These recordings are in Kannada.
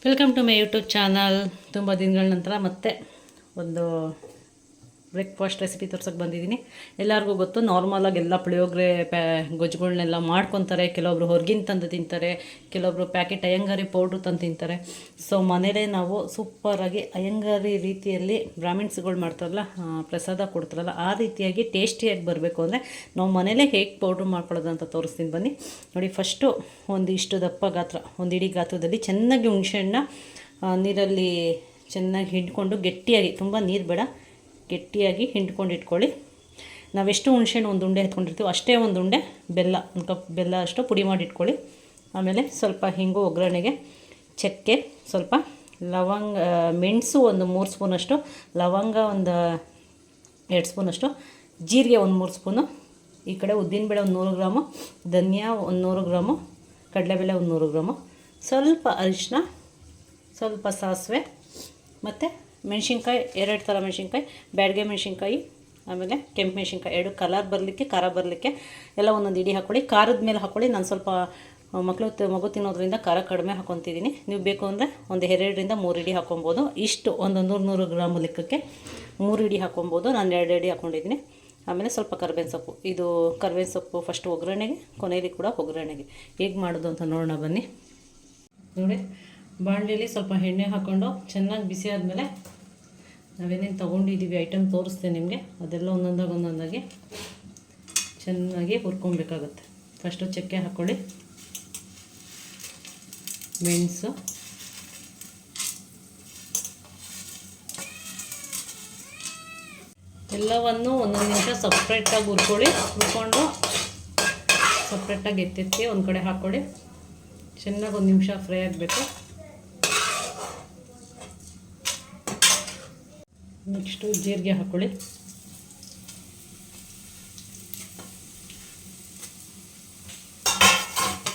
Welcome to my YouTube channel. ತುಂಬ ದಿನಗಳ ನಂತರ ಮತ್ತೆ ಒಂದು ಬ್ರೇಕ್ಫಾಸ್ಟ್ ರೆಸಿಪಿ ತೋರ್ಸೋಕ್ಕೆ ಬಂದಿದ್ದೀನಿ. ಎಲ್ಲರಿಗೂ ಗೊತ್ತು, ನಾರ್ಮಲಾಗಿ ಎಲ್ಲ ಪುಳಿಯೋಗರೆ ಗೊಜ್ಜುಗಳನ್ನೆಲ್ಲ ಮಾಡ್ಕೊತಾರೆ. ಕೆಲವೊಬ್ರು ಹೊರಗಿನ ತಂದು ತಿಂತಾರೆ, ಕೆಲವೊಬ್ರು ಪ್ಯಾಕೆಟ್ ಅಯ್ಯಂಗಾರಿ ಪೌಡ್ರು ತಂದು ತಿಂತಾರೆ. ಸೊ ಮನೇಲೇ ನಾವು ಸೂಪರಾಗಿ ಅಯ್ಯಂಗಾರಿ ರೀತಿಯಲ್ಲಿ ಬ್ರಾಹ್ಮಿಣ್ಸ್ಗಳು ಮಾಡ್ತಾರಲ್ಲ, ಪ್ರಸಾದ ಕೊಡ್ತಾರಲ್ಲ, ಆ ರೀತಿಯಾಗಿ ಟೇಸ್ಟಿಯಾಗಿ ಬರಬೇಕು ಅಂದರೆ ನಾವು ಮನೇಲೇ ಹೇಗೆ ಪೌಡ್ರ್ ಮಾಡ್ಕೊಳ್ಳೋದು ಅಂತ ತೋರಿಸ್ತೀನಿ ಬನ್ನಿ. ನೋಡಿ, ಫಸ್ಟು ಇಷ್ಟು ದಪ್ಪ ಗಾತ್ರ, ಒಂದು ಇಡೀ ಗಾತ್ರದಲ್ಲಿ ಚೆನ್ನಾಗಿ ಹುಣಸೆಹಣ್ಣ ನೀರಲ್ಲಿ ಚೆನ್ನಾಗಿ ಹಿಂಡ್ಕೊಂಡು ಗಟ್ಟಿಯಾಗಿ, ತುಂಬ ನೀರು ಬೇಡ, ಗಟ್ಟಿಯಾಗಿ ಹಿಂಡ್ಕೊಂಡು ಇಟ್ಕೊಳ್ಳಿ. ನಾವೆಷ್ಟು ಹುಣಸೆಹಣ್ಣು ಒಂದು ಉಂಡೆ ಎತ್ಕೊಂಡಿರ್ತೀವಿ ಅಷ್ಟೇ ಒಂದು ಉಂಡೆ ಬೆಲ್ಲ, ಒಂದು ಕಪ್ ಬೆಲ್ಲ ಅಷ್ಟು ಪುಡಿ ಮಾಡಿ ಇಟ್ಕೊಳ್ಳಿ. ಆಮೇಲೆ ಸ್ವಲ್ಪ ಹಿಂಗು, ಒಗ್ಗರಣೆಗೆ ಚಕ್ಕೆ, ಸ್ವಲ್ಪ ಲವಂಗ, ಮೆಣಸು ಒಂದು 3 ಸ್ಪೂನಷ್ಟು, ಲವಂಗ ಒಂದು 2 ಸ್ಪೂನಷ್ಟು, ಜೀರಿಗೆ ಒಂದು 3 ಸ್ಪೂನು, ಈ ಕಡೆ ಉದ್ದಿನಬೇಳೆ ಒಂದು 100 ಗ್ರಾಮು, ಧನಿಯಾ ಒಂದು 100 ಗ್ರಾಮು, ಕಡಲೆಬೇಳೆ ಒಂದು 100 ಗ್ರಾಮು, ಸ್ವಲ್ಪ ಅರಿಶಿನ, ಸ್ವಲ್ಪ ಸಾಸಿವೆ, ಮತ್ತು ಮೆಣಸಿನ್ಕಾಯಿ 2 ಥರ ಮೆಣಸಿನ್ಕಾಯಿ, ಬ್ಯಾಡಗೆ ಮೆಣಸಿನ್ಕಾಯಿ, ಆಮೇಲೆ ಕೆಂಪು ಮೆಣಸಿನ್ಕಾಯಿ 2 ಕಲರ್ ಬರಲಿಕ್ಕೆ, ಖಾರ ಬರಲಿಕ್ಕೆ ಎಲ್ಲ ಒಂದೊಂದು ಇಡಿ ಹಾಕ್ಕೊಳ್ಳಿ. ಖಾರದ ಮೇಲೆ ಹಾಕ್ಕೊಳ್ಳಿ. ನಾನು ಸ್ವಲ್ಪ ಮಗು ತಿನ್ನೋದ್ರಿಂದ ಖಾರ ಕಡಿಮೆ ಹಾಕ್ಕೊತಿದ್ದೀನಿ. ನೀವು ಬೇಕು ಅಂದರೆ ಒಂದು 2ರಿಂದ 3 ಇಡಿ ಹಾಕ್ಕೊಬೋದು. ಇಷ್ಟು ಒಂದು 100 ಗ್ರಾಮು ಲೆಕ್ಕಕ್ಕೆ 3 ಇಡಿ ಹಾಕ್ಕೊಬೋದು. ನಾನು 2 ಇಡಿ ಹಾಕ್ಕೊಂಡಿದ್ದೀನಿ. ಆಮೇಲೆ ಸ್ವಲ್ಪ ಕರ್ಬೇವಿನ ಸೊಪ್ಪು. ಇದು ಕರ್ಬೇವಿನ ಸೊಪ್ಪು ಫಸ್ಟ್ ಒಗ್ಗರಣೆಗೆ, ಕೊನೆಯಲ್ಲಿ ಕೂಡ ಒಗ್ಗರಣೆಗೆ. ಹೇಗೆ ಮಾಡೋದು ಅಂತ ನೋಡೋಣ ಬನ್ನಿ. ನೋಡಿ, ಬಾಣಲೆಯಲ್ಲಿ ಸ್ವಲ್ಪ ಎಣ್ಣೆ ಹಾಕ್ಕೊಂಡು ಚೆನ್ನಾಗಿ ಬಿಸಿ ಆದಮೇಲೆ ನಾವೇನೇನು ತೊಗೊಂಡಿದ್ದೀವಿ ಐಟಮ್ ತೋರಿಸ್ತೇನೆ ನಿಮಗೆ. ಅದೆಲ್ಲ ಒಂದೊಂದಾಗಿ ಚೆನ್ನಾಗಿ ಹುರ್ಕೊಬೇಕಾಗುತ್ತೆ. ಫಸ್ಟು ಚಕ್ಕೆ ಹಾಕ್ಕೊಳ್ಳಿ, ಮೆಣಸು, ಎಲ್ಲವನ್ನು ಒಂದೊಂದು ನಿಮಿಷ ಸಪ್ರೇಟಾಗಿ ಹುರ್ಕೊಂಡು ಸಪ್ರೇಟಾಗಿ ಎತ್ತೆತ್ತಿ ಒಂದು ಕಡೆ ಹಾಕ್ಕೊಳ್ಳಿ. ಚೆನ್ನಾಗಿ 1 ನಿಮಿಷ ಫ್ರೈ ಆಗಬೇಕು. ನೆಕ್ಸ್ಟು ಜೀರಿಗೆ ಹಾಕ್ಕೊಳ್ಳಿ.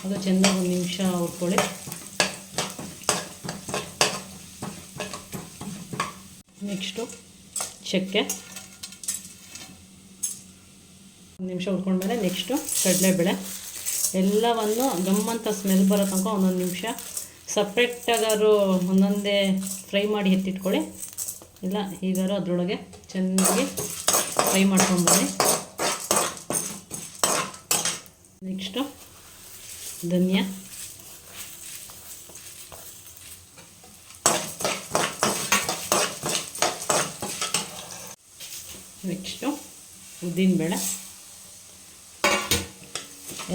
ಅದು ಚೆನ್ನಾಗಿ 1 ನಿಮಿಷ ಹುರ್ಕೊಳ್ಳಿ. ನೆಕ್ಸ್ಟು ಚಕ್ಕೆ 1 ನಿಮಿಷ ಹುರ್ಕೊಂಡ್ಮೇಲೆ ನೆಕ್ಸ್ಟು ಕಡಲೆಬೇಳೆ. ಎಲ್ಲವನ್ನು ಗಮ್ಮಂತ ಸ್ಮೆಲ್ ಬರೋ ತನಕ ಒಂದೊಂದು ನಿಮಿಷ ಸಪ್ರೇಟಾಗಾರು ಒಂದೊಂದೇ ಫ್ರೈ ಮಾಡಿ ಎತ್ತಿಟ್ಕೊಳ್ಳಿ. ಇಲ್ಲ ಹೀಗಾರು ಅದರೊಳಗೆ ಚೆನ್ನಾಗಿ ಫ್ರೈ ಮಾಡ್ಕೊಂಡ್ಬನ್ನಿ. ನೆಕ್ಸ್ಟು ಧನಿಯಾ, ನೆಕ್ಸ್ಟು ಉದ್ದಿನಬೇಳೆ,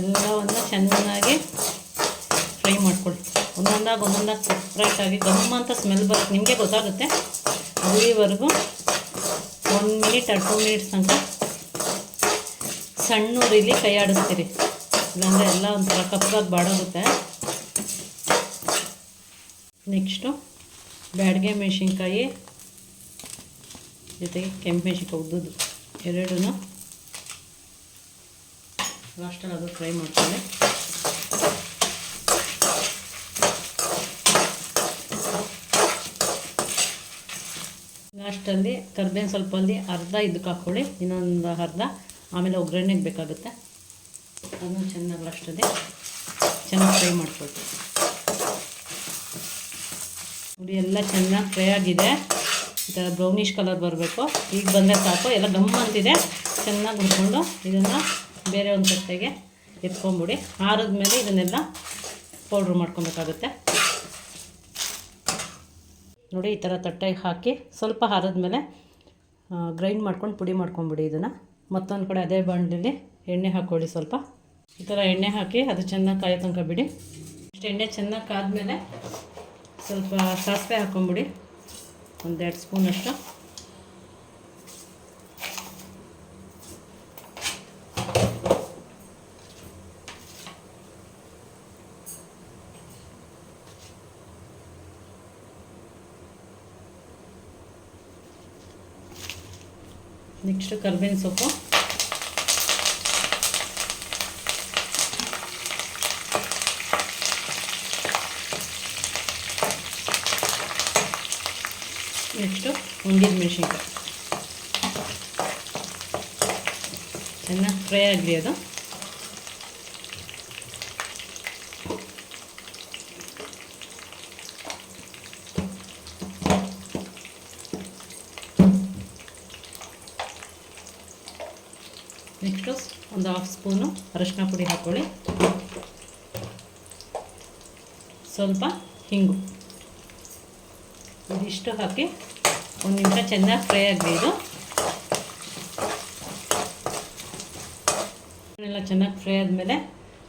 ಎಲ್ಲವನ್ನು ಚೆನ್ನಾಗಿ ಫ್ರೈ ಮಾಡ್ಕೊಳ್ಳಿ. ಒಂದೊಂದಾಗಿ ಸಪ್ರೇಟಾಗಿ ಗಮ್ಮಂತ ಸ್ಮೆಲ್ ಬರುತ್ತೆ, ನಿಮಗೆ ಗೊತ್ತಾಗುತ್ತೆ. ಅಲ್ಲಿವರೆಗೂ 1 ಮಿನಿಟ್ 2 ಮಿನಿಟ್ಸ್ ತನಕ ಸಣ್ಣ ಉರಿಲಿ ಕೈ ಆಡಿಸ್ತೀರಿ, ಇಲ್ಲಾಂದರೆ ಎಲ್ಲ ಒಂಥರ ಕಪ್ಪಾಗಿ ಬಾಡೋಗುತ್ತೆ. ನೆಕ್ಸ್ಟು ಬ್ಯಾಡಗೆ ಮೆಣಸಿನ್ಕಾಯಿ ಜೊತೆಗೆ ಕೆಂಪು ಮೆಣಸಿನ್ಕಾಯಿ ಉದ್ದುದು 2 ಲಾಸ್ಟಲ್ಲಿ ಅದು ಫ್ರೈ ಮಾಡ್ಕೊಳ್ಳಿ. ಲಾಸ್ಟಲ್ಲಿ ಕರ್ಬೇವಿನ ಸ್ವಲ್ಪ ಅರ್ಧ ಇದಕ್ಕೆ ಹಾಕ್ಕೊಳ್ಳಿ, ಇನ್ನೊಂದು ಅರ್ಧ ಆಮೇಲೆ ಒಗ್ಗರಣೆಗೆ ಬೇಕಾಗುತ್ತೆ. ಅದನ್ನು ಚೆನ್ನಾಗಿ ಲಾಸ್ಟಲ್ಲಿ ಚೆನ್ನಾಗಿ ಫ್ರೈ ಮಾಡ್ಕೊಳ್ತೀವಿ. ನೋಡಿ, ಎಲ್ಲ ಚೆನ್ನಾಗಿ ಫ್ರೈ ಆಗಿದೆ. ಈ ಥರ ಬ್ರೌನಿಷ್ ಕಲರ್ ಬರಬೇಕು. ಈಗ ಬಂದರೆ ಸಾಕು. ಎಲ್ಲ ಗಮ್ಮ ಅಂತಿದೆ. ಚೆನ್ನಾಗಿ ಹುರ್ಕೊಂಡು ಇದನ್ನು ಬೇರೆ ಒಂದು ತಟ್ಟೆಗೆ ಎತ್ಕೊಂಬಿಡಿ. ಆರಿದ್ಮೇಲೆ ಇದನ್ನೆಲ್ಲ ಪೌಡ್ರ್ ಮಾಡ್ಕೊಬೇಕಾಗುತ್ತೆ. ನೋಡಿ, ಈ ಥರ ತಟ್ಟೆಗೆ ಹಾಕಿ ಸ್ವಲ್ಪ ಆರಿದ್ಮೇಲೆ ಗ್ರೈಂಡ್ ಮಾಡ್ಕೊಂಡು ಪುಡಿ ಮಾಡ್ಕೊಂಬಿಡಿ. ಇದನ್ನು ಮತ್ತೊಂದು ಕಡೆ ಅದೇ ಬಾಣಲೆಯಲ್ಲಿ ಎಣ್ಣೆ ಹಾಕ್ಕೊಳ್ಳಿ. ಸ್ವಲ್ಪ ಈ ಥರ ಎಣ್ಣೆ ಹಾಕಿ ಅದು ಚೆನ್ನಾಗಿ ಕಾಯೋ ತನಕ ಬಿಡಿ. ಅಷ್ಟು ಎಣ್ಣೆ ಚೆನ್ನಾಗಿ ಕಾದ್ಮೇಲೆ ಸ್ವಲ್ಪ ಸಾಸಿವೆ ಹಾಕ್ಕೊಂಬಿಡಿ, ಒಂದು 2 ಸ್ಪೂನಷ್ಟು. ನೆಕ್ಸ್ಟು ಕರ್ಬೇವಿನ ಸೊಪ್ಪು, ನೆಕ್ಸ್ಟು ಒಣಗಿದ ಮೆಣಸಿನ್ಕಾಯಿ ಚೆನ್ನಾಗಿ ಫ್ರೈ ಆಗಲಿ. ಅದು ನೆಕ್ಸ್ಟು ಒಂದು ಹಾಫ್ ಸ್ಪೂನು ಅರಶಿನ ಪುಡಿ ಹಾಕ್ಕೊಳ್ಳಿ, ಸ್ವಲ್ಪ ಹಿಂಗು, ಇದಿಷ್ಟು ಹಾಕಿ ಒಂದು ನಿಮಿಷ ಚೆನ್ನಾಗಿ ಫ್ರೈ ಆಗಲಿ. ಇದು ಎಲ್ಲ ಚೆನ್ನಾಗಿ ಫ್ರೈ ಆದಮೇಲೆ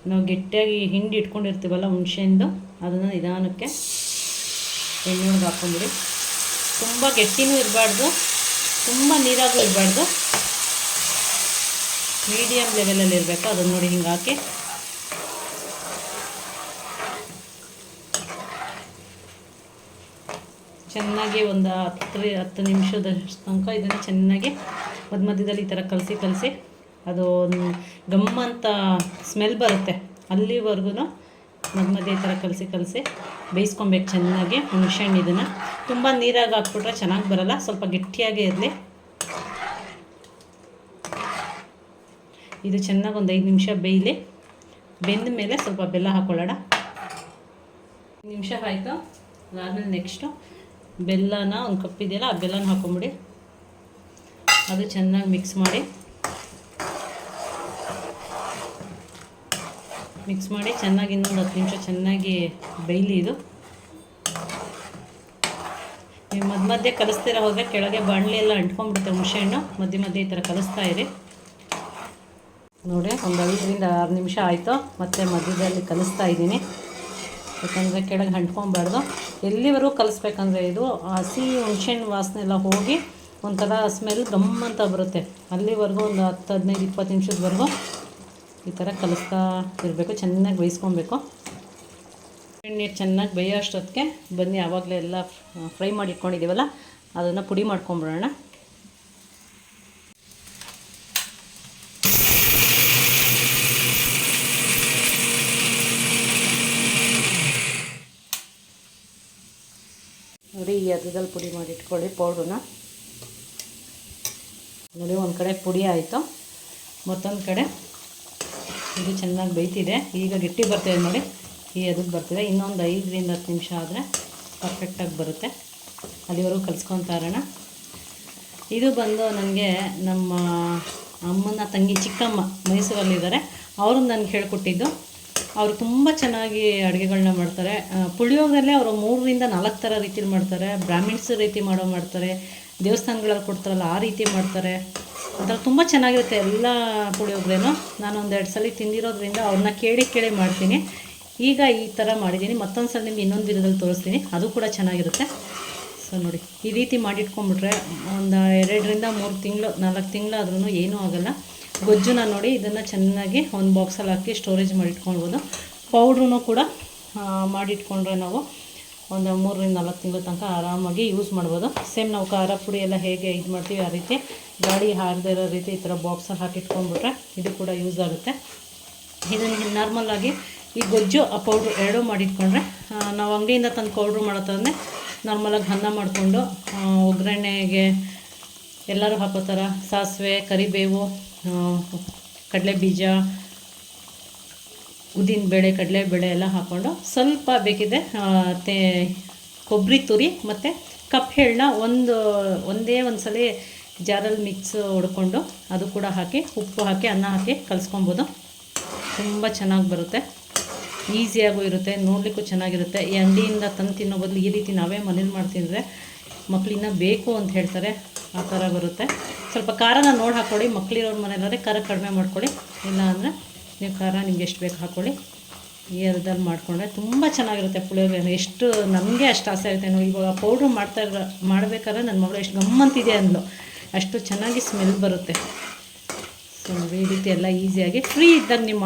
ನಾವು ಗಟ್ಟಿಯಾಗಿ ಹಿಂಡಿ ಇಟ್ಕೊಂಡಿರ್ತೀವಲ್ಲ ಹುಣಸೆಹಣ್ಣು, ಅದನ್ನು ನಿಧಾನಕ್ಕೆ ಎಣ್ಣೆಯೊಳಗೆ ಹಾಕ್ಕೊಂಬಿಡಿ. ತುಂಬ ಗಟ್ಟಿನೂ ಇರಬಾರ್ದು, ತುಂಬ ನೀರಾಗೂ ಇರಬಾರ್ದು, ಮೀಡಿಯಮ್ ಲೆವೆಲಲ್ಲಿ ಇರಬೇಕು. ಅದನ್ನು ನೋಡಿ ಹಿಂಗೆ ಹಾಕಿ ಚೆನ್ನಾಗಿ ಒಂದು 10 ನಿಮಿಷದಷ್ಟು ತನಕ ಇದನ್ನು ಚೆನ್ನಾಗಿ ಮಧ್ಯದಲ್ಲಿ ಈ ಥರ ಕಲಸಿ ಅದು ಗಮ್ಮಂತ ಸ್ಮೆಲ್ ಬರುತ್ತೆ ಅಲ್ಲಿವರೆಗೂ ಮಧ್ಯೆ ಈ ಥರ ಕಲಸಿ ಬೇಯಿಸ್ಕೊಬೇಕು ಚೆನ್ನಾಗಿ. ಹುಣಸೆಹಣ್ಣು ಇದನ್ನು ತುಂಬ ನೀರಾಗಿ ಹಾಕ್ಬಿಟ್ರೆ ಚೆನ್ನಾಗಿ ಬರೋಲ್ಲ, ಸ್ವಲ್ಪ ಗಟ್ಟಿಯಾಗೇ ಇರಲಿ. ಇದು ಚೆನ್ನಾಗಿ ಒಂದು 5 ನಿಮಿಷ ಬೇಯಲಿ. ಬೆಂದ ಮೇಲೆ ಸ್ವಲ್ಪ ಬೆಲ್ಲ ಹಾಕ್ಕೊಳ್ಳೋಣ. 5 ನಿಮಿಷ ಆಯಿತು. ಅದಾದಮೇಲೆ ನೆಕ್ಸ್ಟು ಬೆಲ್ಲನ ಒಂದು ಕಪ್ ಇದೆಯಲ್ಲ, ಆ ಬೆಲ್ಲನ ಹಾಕ್ಕೊಂಬಿಡಿ. ಅದು ಚೆನ್ನಾಗಿ ಮಿಕ್ಸ್ ಮಾಡಿ ಚೆನ್ನಾಗಿ ಇನ್ನೊಂದು 10 ನಿಮಿಷ ಚೆನ್ನಾಗಿ ಬೇಯಲಿ. ಇದು ನೀವು ಮಧ್ಯೆ ಕಲಿಸ್ತೀರ ಹೋದರೆ ಕೆಳಗೆ ಬಾಣಲೆ ಎಲ್ಲ ಅಂಟ್ಕೊಂಡ್ಬಿಡುತ್ತೆ ಹುಣಸೆಹಣ್ಣು. ಮಧ್ಯೆ ಈ ಥರ ಕಲಿಸ್ತಾ ಇರಿ. ನೋಡಿ ಒಂದು 5ರಿಂದ 6 ನಿಮಿಷ ಆಯಿತು. ಮತ್ತು ಮಧ್ಯದಲ್ಲಿ ಕಲಿಸ್ತಾ ಇದ್ದೀನಿ, ಯಾಕಂದರೆ ಕೆಳಗೆ ಅಂಟ್ಕೊಬಾರ್ದು. ಎಲ್ಲಿವರೆಗೂ ಕಲಿಸ್ಬೇಕಂದ್ರೆ ಇದು ಹಸಿ ಹುಣಸೆಹಣ್ಣು ವಾಸನೆ ಎಲ್ಲ ಹೋಗಿ ಒಂಥರ ಸ್ಮೆಲ್ ಗಮ್ಮಂತ ಬರುತ್ತೆ. ಅಲ್ಲಿವರೆಗೂ ಒಂದು 10, 15, 20 ನಿಮಿಷದವರೆಗೂ ಈ ಥರ ಕಲಿಸ್ತಾ ಇರಬೇಕು, ಚೆನ್ನಾಗಿ ಬೇಯಿಸ್ಕೊಬೇಕು. ನೀರು ಚೆನ್ನಾಗಿ ಬೇಯೋ ಅಷ್ಟೊತ್ತಿಗೆ ಬನ್ನಿ, ಆವಾಗಲೇ ಎಲ್ಲ ಫ್ರೈ ಮಾಡಿ ಇಟ್ಕೊಂಡಿದ್ದೀವಲ್ಲ ಅದನ್ನು ಪುಡಿ ಮಾಡ್ಕೊಂಬಿಡೋಣ. ನೋಡಿ ಈ ಅರ್ಧದಲ್ಲಿ ಪುಡಿ ಮಾಡಿ ಇಟ್ಕೊಳ್ಳಿ ಪೌಡ್ರನ್ನ. ನೋಡಿ ಒಂದು ಕಡೆ ಪುಡಿ ಆಯಿತು, ಮತ್ತೊಂದು ಕಡೆ ಇದು ಚೆನ್ನಾಗಿ ಬೇಯ್ತಿದೆ. ಈಗ ಗಟ್ಟಿ ಬರ್ತಿದೆ ನೋಡಿ, ಈ ಅದಕ್ಕೆ ಬರ್ತಿದೆ. ಇನ್ನೊಂದು 5ರಿಂದ 10 ನಿಮಿಷ ಆದರೆ ಪರ್ಫೆಕ್ಟಾಗಿ ಬರುತ್ತೆ. ಅಲ್ಲಿವರೆಗೂ ಕಲಿಸ್ಕೊತಾ ಇರೋಣ. ಇದು ಬಂದು ನನಗೆ ನಮ್ಮ ಅಮ್ಮನ ತಂಗಿ ಚಿಕ್ಕಮ್ಮ ಮೈಸೂರಲ್ಲಿದ್ದಾರೆ, ಅವರು ನನಗೆ ಹೇಳ್ಕೊಟ್ಟಿದ್ದು. ಅವರು ತುಂಬ ಚೆನ್ನಾಗಿ ಅಡುಗೆಗಳನ್ನ ಮಾಡ್ತಾರೆ. ಪುಳಿಯೋಗರಲ್ಲೇ ಅವರು 3ರಿಂದ 4 ಥರ ರೀತಿಲಿ ಮಾಡ್ತಾರೆ. ಬ್ರಾಹ್ಮಿಣ್ಸ್ ರೀತಿ ಮಾಡ್ತಾರೆ, ದೇವಸ್ಥಾನಗಳಲ್ಲಿ ಕೊಡ್ತಾರಲ್ಲ ಆ ರೀತಿ ಮಾಡ್ತಾರೆ. ಅದರ ತುಂಬ ಚೆನ್ನಾಗಿರುತ್ತೆ ಎಲ್ಲ ಪುಳಿಯೋಗರೆನೂ. ನಾನು 1-2 ಸಲ ತಿಂದಿರೋದ್ರಿಂದ ಅವ್ರನ್ನ ಕೇಳಿ ಮಾಡ್ತೀನಿ. ಈಗ ಈ ಥರ ಮಾಡಿದ್ದೀನಿ. ಮತ್ತೊಂದು ಸಲ ನಿಮ್ಗೆ ಇನ್ನೊಂದು ವಿಧದಲ್ಲಿ ತೋರಿಸ್ತೀನಿ, ಅದು ಕೂಡ ಚೆನ್ನಾಗಿರುತ್ತೆ. ಸೊ ನೋಡಿ ಈ ರೀತಿ ಮಾಡಿಟ್ಕೊಂಡ್ಬಿಟ್ರೆ ಒಂದು 2ರಿಂದ 3 ತಿಂಗಳು 4 ತಿಂಗಳಾದ್ರೂ ಏನೂ ಆಗೋಲ್ಲ. ಗೊಜ್ಜುನ ನೋಡಿ ಇದನ್ನು ಚೆನ್ನಾಗಿ ಒಂದು ಬಾಕ್ಸಲ್ಲಿ ಹಾಕಿ ಸ್ಟೋರೇಜ್ ಮಾಡಿಟ್ಕೊಳ್ಬೋದು. ಪೌಡ್ರೂ ಕೂಡ ಮಾಡಿಟ್ಕೊಂಡ್ರೆ ನಾವು ಒಂದು 3ರಿಂದ 4 ತಿಂಗಳ ತನಕ ಆರಾಮಾಗಿ ಯೂಸ್ ಮಾಡ್ಬೋದು. ಸೇಮ್ ನಾವು ಖಾರ ಪುಡಿ ಎಲ್ಲ ಹೇಗೆ ಇದು ಮಾಡ್ತೀವಿ ಆ ರೀತಿ ಗಾಳಿ ಹಾರದೇ ಇರೋ ರೀತಿ ಈ ಥರ ಬಾಕ್ಸಲ್ಲಿ ಹಾಕಿಟ್ಕೊಂಡ್ಬಿಟ್ರೆ ಇದು ಕೂಡ ಯೂಸ್ ಆಗುತ್ತೆ. ಇದನ್ನು ನಾರ್ಮಲಾಗಿ ಈ ಗೊಜ್ಜು ಆ ಪೌಡ್ರು ಎರಡೂ ಮಾಡಿಟ್ಕೊಂಡ್ರೆ, ನಾವು ಅಂಗಡಿಯಿಂದ ತಂದು ಪೌಡ್ರು ಮಾಡೋತಂದರೆ ನಾರ್ಮಲಾಗಿ ಅನ್ನ ಮಾಡಿಕೊಂಡು ಒಗ್ಗರಣೆಗೆ ಎಲ್ಲರೂ ಹಾಕೋ ಥರ ಸಾಸಿವೆ, ಕರಿಬೇವು, ಕಡಲೆ ಬೀಜ, ಉದ್ದಿನಬೇಳೆ, ಕಡಲೆಬೇಳೆ ಎಲ್ಲ ಹಾಕ್ಕೊಂಡು ಸ್ವಲ್ಪ ಬೇಕಿದೆ ಕೊಬ್ಬರಿ ತುರಿ ಮತ್ತು ಕಪ್ಪು ಎಳ್ಳನ್ನ ಒಂದೇ ಒಂದು ಸಲ ಜಾರಲ್ಲಿ ಮಿಕ್ಸ್ ಹೊಡ್ಕೊಂಡು ಅದು ಕೂಡ ಹಾಕಿ ಉಪ್ಪು ಹಾಕಿ ಅನ್ನ ಹಾಕಿ ಕಲಿಸ್ಕೊಬೋದು. ತುಂಬ ಚೆನ್ನಾಗಿ ಬರುತ್ತೆ, ಈಸಿಯಾಗೂ ಇರುತ್ತೆ, ನೋಡಲಿಕ್ಕೂ ಚೆನ್ನಾಗಿರುತ್ತೆ. ಈ ಅಂಗಡಿಯಿಂದ ತಂದು ತಿನ್ನೋ ಬದಲು ಈ ರೀತಿ ನಾವೇ ಮನೇಲಿ ಮಾಡ್ತಿದ್ರೆ ಮಕ್ಕಳಿನ್ನ ಬೇಕು ಅಂತ ಹೇಳ್ತಾರೆ, ಆ ಥರ ಬರುತ್ತೆ. ಸ್ವಲ್ಪ ಖಾರನ ನೋಡಿ ಹಾಕ್ಕೊಳ್ಳಿ. ಮಕ್ಕಳಿರೋರ ಮನೆಯಲ್ಲಾದರೆ ಖಾರ ಕಡಿಮೆ ಮಾಡ್ಕೊಳ್ಳಿ, ಇಲ್ಲ ಅಂದರೆ ನೀವು ಖಾರ ನಿಮ್ಗೆ ಎಷ್ಟು ಬೇಕು ಹಾಕ್ಕೊಳ್ಳಿ. ಈ ಅರ್ಧದಲ್ಲಿ ಮಾಡಿಕೊಂಡ್ರೆ ತುಂಬ ಚೆನ್ನಾಗಿರುತ್ತೆ ಪುಳಿಯೋಗರೆ. ಎಷ್ಟು ನಮಗೆ ಅಷ್ಟು ಆಸೆ ಆಗುತ್ತೆ. ನಾವು ಇವಾಗ ಪೌಡ್ರು ಮಾಡಬೇಕಾದ್ರೆ ನನ್ನ ಮಗಳು ಎಷ್ಟು ಗಮ್ಮಂತಿದೆ ಅಂದ್ಲು, ಅಷ್ಟು ಚೆನ್ನಾಗಿ ಸ್ಮೆಲ್ ಬರುತ್ತೆ. ಸೊ ಈ ರೀತಿ ಎಲ್ಲ ಈಸಿಯಾಗಿ ಫ್ರೀ ಇದ್ದಾಗ ನೀವು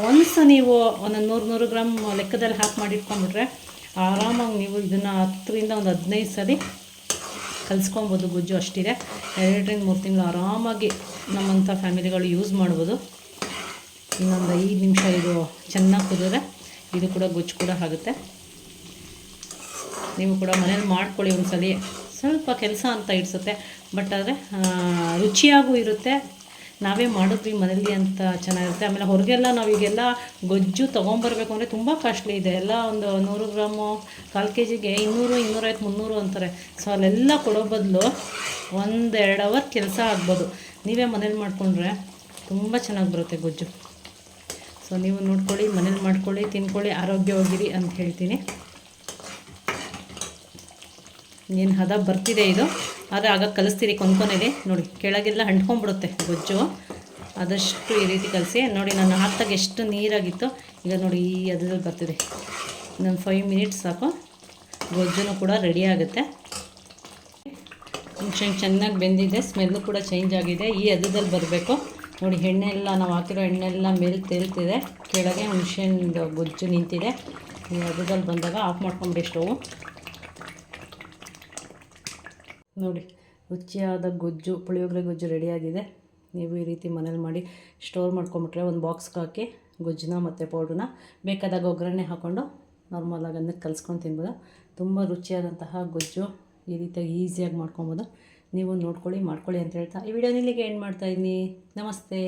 ಒಂದ್ಸ ನೀವು ಒಂದು 100 ಗ್ರಾಮ್ ಲೆಕ್ಕದಲ್ಲಿ ಹಾಕಿ ಮಾಡಿಟ್ಕೊಂಡ್ಬಿಟ್ರೆ ಆರಾಮಾಗಿ ನೀವು ಇದನ್ನು 10ರಿಂದ ಒಂದು 15 ಸಲ ಕಲಿಸ್ಕೊಬೋದು. ಗೊಜ್ಜು ಅಷ್ಟಿದೆ. 2ರಿಂದ 3 ತಿಂಗಳು ಆರಾಮಾಗಿ ನಮ್ಮಂಥ ಫ್ಯಾಮಿಲಿಗಳು ಯೂಸ್ ಮಾಡ್ಬೋದು. ಇನ್ನೊಂದು 5 ನಿಮಿಷ ಇದು ಚೆನ್ನಾಗಿ ಕುದಿದ್ರೆ ಇದು ಕೂಡ ಗೊಜ್ಜು ಕೂಡ ಆಗುತ್ತೆ. ನೀವು ಕೂಡ ಮನೇಲಿ ಮಾಡ್ಕೊಳ್ಳಿ ಒಂದ್ಸಲಿ. ಸ್ವಲ್ಪ ಕೆಲಸ ಅಂತ ಇಡಿಸುತ್ತೆ, ಬಟ್ ಆದರೆ ರುಚಿಯಾಗೂ ಇರುತ್ತೆ. ನಾವೇ ಮಾಡಿದ್ವಿ ಮನೇಲಿ ಅಂತ ಚೆನ್ನಾಗಿರುತ್ತೆ. ಆಮೇಲೆ ಹೊರಗೆಲ್ಲ ನಾವೀಗೆಲ್ಲ ಗೊಜ್ಜು ತೊಗೊಂಬರ್ಬೇಕು ಅಂದರೆ ತುಂಬ ಕಾಸ್ಟ್ಲಿ ಇದೆ. ಎಲ್ಲ ಒಂದು 100 ಗ್ರಾಮು 1/4 kgಗೆ 200, 250, 300 ಅಂತಾರೆ. ಸೊ ಅಲ್ಲೆಲ್ಲ ಕೊಡೋ ಬದಲು 1-2 ಅವರ್ ಕೆಲಸ ಆಗ್ಬೋದು. ನೀವೇ ಮನೇಲಿ ಮಾಡಿಕೊಂಡ್ರೆ ತುಂಬ ಚೆನ್ನಾಗಿ ಬರುತ್ತೆ ಗೊಜ್ಜು. ಸೊ ನೀವು ನೋಡ್ಕೊಳ್ಳಿ, ಮನೇಲಿ ಮಾಡ್ಕೊಳ್ಳಿ, ತಿನ್ಕೊಳ್ಳಿ, ಆರೋಗ್ಯವಾಗಿರಿ ಅಂತ ಹೇಳ್ತೀನಿ. ಏನು ಹದ ಬರ್ತಿದೆ ಇದು, ಆದರೆ ಆಗ ಕಲಿಸ್ತೀರಿ ಕೊಂದ್ಕೊನೇಲಿ ನೋಡಿ, ಕೆಳಗೆಲ್ಲ ಅಂಟ್ಕೊಂಡ್ಬಿಡುತ್ತೆ ಗೊಜ್ಜು. ಆದಷ್ಟು ಈ ರೀತಿ ಕಲಿಸಿ ನೋಡಿ. ನಾನು ಹಾಕ್ದಾಗ ಎಷ್ಟು ನೀರಾಗಿತ್ತು, ಈಗ ನೋಡಿ ಈ ಹದದಲ್ಲಿ ಬರ್ತಿದೆ. ಇನ್ನೊಂದು 5 ಮಿನಿಟ್ಸ್ ಸಾಕು, ಗೊಜ್ಜು ಕೂಡ ರೆಡಿ ಆಗುತ್ತೆ. ಹುಣ್ಸೆಹಣ್ಣು ಚೆನ್ನಾಗಿ ಬೆಂದಿದೆ, ಸ್ಮೆಲ್ಲು ಕೂಡ ಚೇಂಜ್ ಆಗಿದೆ. ಈ ಹದದಲ್ಲಿ ಬರಬೇಕು ನೋಡಿ. ಎಣ್ಣೆ ಎಲ್ಲ ನಾವು ಹಾಕಿರೋ ಎಣ್ಣೆ ಎಲ್ಲ ಮೇಲೆ ತೇಲ್ತಿದೆ, ಕೆಳಗೆ ಹುಣ್ಸೆಹಣ್ಣು ಗೊಜ್ಜು ನಿಂತಿದೆ. ಈ ಹದದಲ್ಲಿ ಬಂದಾಗ ಆಫ್ ಮಾಡ್ಕೊಂಬಿಡಿ ಸ್ಟೌವು. ನೋಡಿ, ರುಚಿಯಾದ ಗೊಜ್ಜು, ಪುಳಿಯೋಗರೆ ಗೊಜ್ಜು ರೆಡಿಯಾಗಿದೆ. ನೀವು ಈ ರೀತಿ ಮನೇಲಿ ಮಾಡಿ ಸ್ಟೋರ್ ಮಾಡ್ಕೊಂಬಿಟ್ರೆ ಒಂದು ಬಾಕ್ಸ್ಗೆ ಹಾಕಿ ಗೊಜ್ಜನ್ನ ಮತ್ತು ಪೌಡ್ರನ್ನ ಬೇಕಾದಾಗ ಒಗ್ಗರಣೆ ಹಾಕ್ಕೊಂಡು ನಾರ್ಮಲಾಗಿ ಅನ್ನಕ್ಕೆ ಕಲಿಸ್ಕೊಂಡು ತಿನ್ಬೋದು. ತುಂಬ ರುಚಿಯಾದಂತಹ ಗೊಜ್ಜು ಈ ರೀತಿಯಾಗಿ ಈಸಿಯಾಗಿ ಮಾಡ್ಕೊಬೋದು. ನೀವು ನೋಡ್ಕೊಳ್ಳಿ, ಮಾಡ್ಕೊಳ್ಳಿ ಅಂತ ಹೇಳ್ತಾ ಈ ವಿಡಿಯೋನ ಇಲ್ಲಿಗೆ ಎಂಡ್ ಮಾಡ್ತಾಯಿದ್ದೀನಿ. ನಮಸ್ತೆ.